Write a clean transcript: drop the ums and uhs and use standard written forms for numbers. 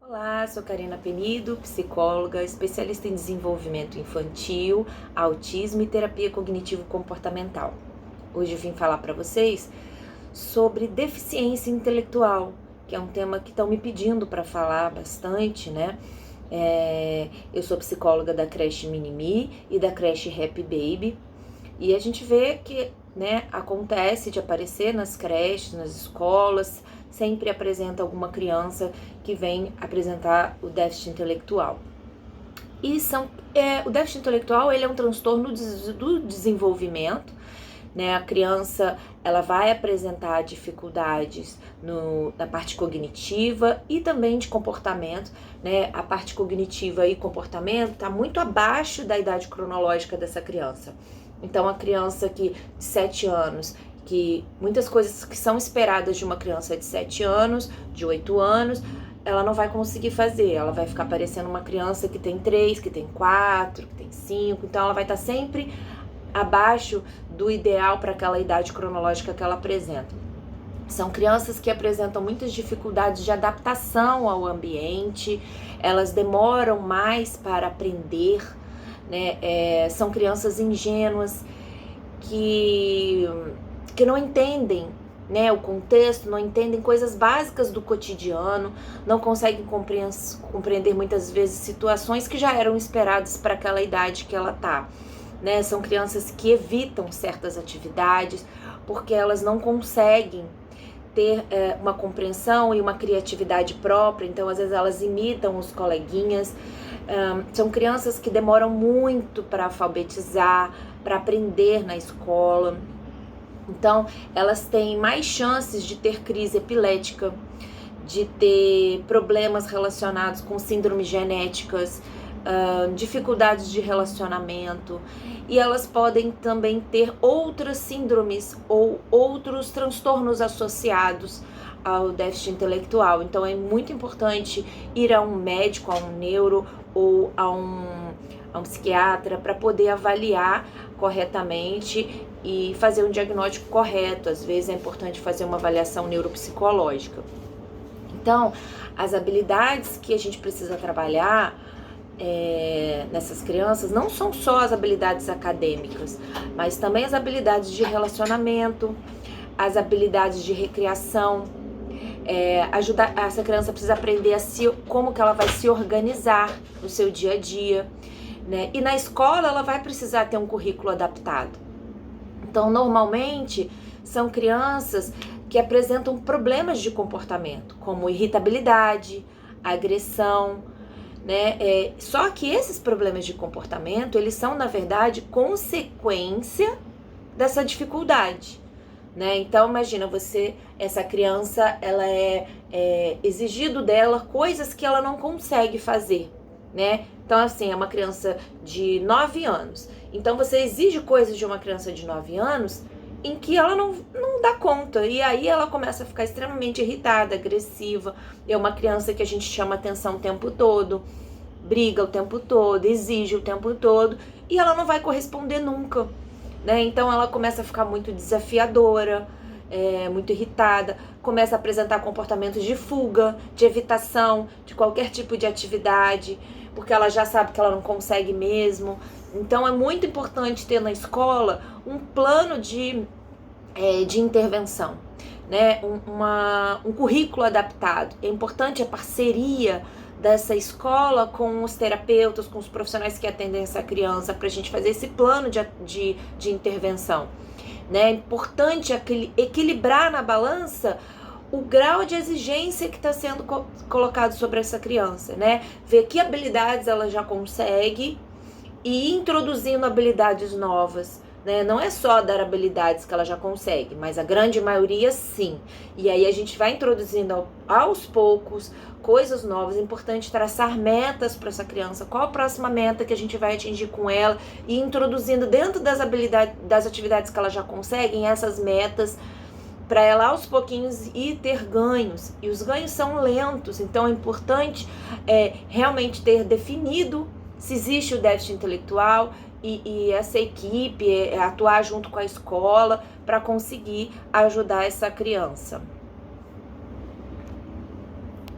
Olá, sou Karina Penido, psicóloga, especialista em desenvolvimento infantil, autismo e terapia cognitivo-comportamental. Hoje eu vim falar para vocês sobre deficiência intelectual, que é um tema que estão me pedindo para falar bastante, né? Eu sou psicóloga da creche Minimi e da creche Happy Baby, e a gente vê que, né, acontece de aparecer nas creches, nas escolas, sempre apresenta alguma criança que vem apresentar o déficit intelectual. E o déficit intelectual, ele é um transtorno do desenvolvimento, né? A criança, ela vai apresentar dificuldades na parte cognitiva e também de comportamento, né? A parte cognitiva e comportamento está muito abaixo da idade cronológica dessa criança. Então, a criança de 7 anos, que muitas coisas que são esperadas de uma criança de 7 anos, de 8 anos, ela não vai conseguir fazer. Ela vai ficar parecendo uma criança que tem 3, que tem 4, que tem 5. Então, ela vai estar sempre abaixo do ideal para aquela idade cronológica que ela apresenta. São crianças que apresentam muitas dificuldades de adaptação ao ambiente, elas demoram mais para aprender, né? São crianças ingênuas que não entendem, né, o contexto, não entendem coisas básicas do cotidiano, não conseguem compreender muitas vezes situações que já eram esperadas para aquela idade que ela está. Né? São crianças que evitam certas atividades porque elas não conseguem ter uma compreensão e uma criatividade própria, então às vezes elas imitam os coleguinhas. São crianças que demoram muito para alfabetizar, para aprender na escola. Então, elas têm mais chances de ter crise epilética, de ter problemas relacionados com síndromes genéticas, dificuldades de relacionamento, e elas podem também ter outras síndromes ou outros transtornos associados ao déficit intelectual. Então é muito importante ir a um médico, a um neuro ou a um psiquiatra para poder avaliar corretamente e fazer um diagnóstico correto. Às vezes é importante fazer uma avaliação neuropsicológica. Então, as habilidades que a gente precisa trabalhar nessas crianças não são só as habilidades acadêmicas, mas também as habilidades de relacionamento, as habilidades de recreação. Essa criança precisa aprender como que ela vai se organizar no seu dia a dia, né? E na escola ela vai precisar ter um currículo adaptado. Então, normalmente, são crianças que apresentam problemas de comportamento, como irritabilidade, agressão, né? Só que esses problemas de comportamento, eles são, na verdade, consequência dessa dificuldade, né? Então, imagina essa criança, ela é exigido dela coisas que ela não consegue fazer, né? Então, assim, é uma criança de 9 anos. Então, você exige coisas de uma criança de 9 anos em que ela não dá conta. E aí ela começa a ficar extremamente irritada, agressiva. É uma criança que a gente chama atenção o tempo todo, briga o tempo todo, exige o tempo todo, e ela não vai corresponder nunca, né? Então ela começa a ficar muito desafiadora, muito irritada, começa a apresentar comportamentos de fuga, de evitação de qualquer tipo de atividade, porque ela já sabe que ela não consegue mesmo. Então é muito importante ter na escola um plano de intervenção, né? Um currículo adaptado. É importante a parceria dessa escola com os terapeutas, com os profissionais que atendem essa criança, para a gente fazer esse plano de intervenção, né? É importante equilibrar na balança o grau de exigência que está sendo colocado sobre essa criança, né? Ver que habilidades ela já consegue e ir introduzindo habilidades novas, né? Não é só dar habilidades que ela já consegue, mas a grande maioria sim. E aí a gente vai introduzindo aos poucos coisas novas. É importante traçar metas para essa criança. Qual a próxima meta que a gente vai atingir com ela, e introduzindo dentro das habilidades, das atividades que ela já consegue, essas metas, para ela aos pouquinhos ir ter ganhos. E os ganhos são lentos, então é importante realmente ter definido se existe o déficit intelectual e essa equipe atuar junto com a escola para conseguir ajudar essa criança.